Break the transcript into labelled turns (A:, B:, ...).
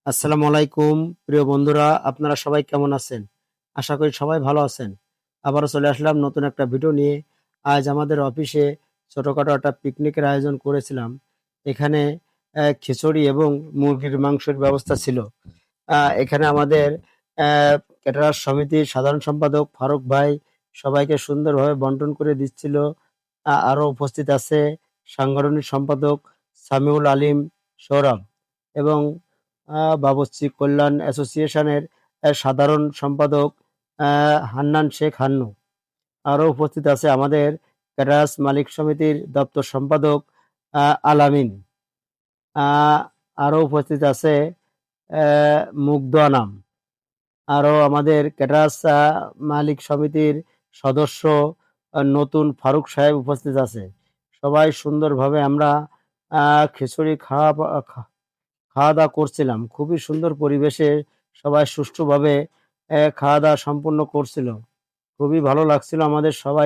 A: আসসালামু আলাইকুম প্রিয় বন্ধুরা, আপনারা সবাই কেমন আছেন? আশা করি সবাই ভালো আছেন। আবারও চলে আসলাম নতুন একটা ভিডিও নিয়ে। আজ আমাদের অফিসে ছোটখাটো একটা পিকনিকের আয়োজন করেছিলাম। এখানে খিচুড়ি এবং মুরগির মাংসের ব্যবস্থা ছিল। এখানে আমাদের ক্যাটারার সমিতির সাধারণ সম্পাদক ফারুক ভাই সবাইকে সুন্দরভাবে বন্টন করে দিচ্ছিল। আরও উপস্থিত আছে সাংগঠনিক সম্পাদক সামিউল আলিম সৌরভ এবং বাবুর্চি কল্যাণ অ্যাসোসিয়েশনের সাধারণ সম্পাদক হান্নান শেখ হান্নু। আরও উপস্থিত আছে আমাদের ক্যাটারার্স মালিক সমিতির দপ্তর সম্পাদক আলামিন। আরও উপস্থিত আছে মুগ্ধ আনাম। আরও আমাদের ক্যাটারার্স মালিক সমিতির সদস্য নতুন ফারুক সাহেব উপস্থিত আছে। সবাই সুন্দরভাবে আমরা খিচুড়ি খাওয়া-দাওয়া করছিলাম। খুবই সুন্দর পরিবেশে সবাই সুষ্ঠুভাবে খাওয়া-দাওয়া সম্পূর্ণ করছিল। খুবই ভালো লাগছিল আমাদের সবাই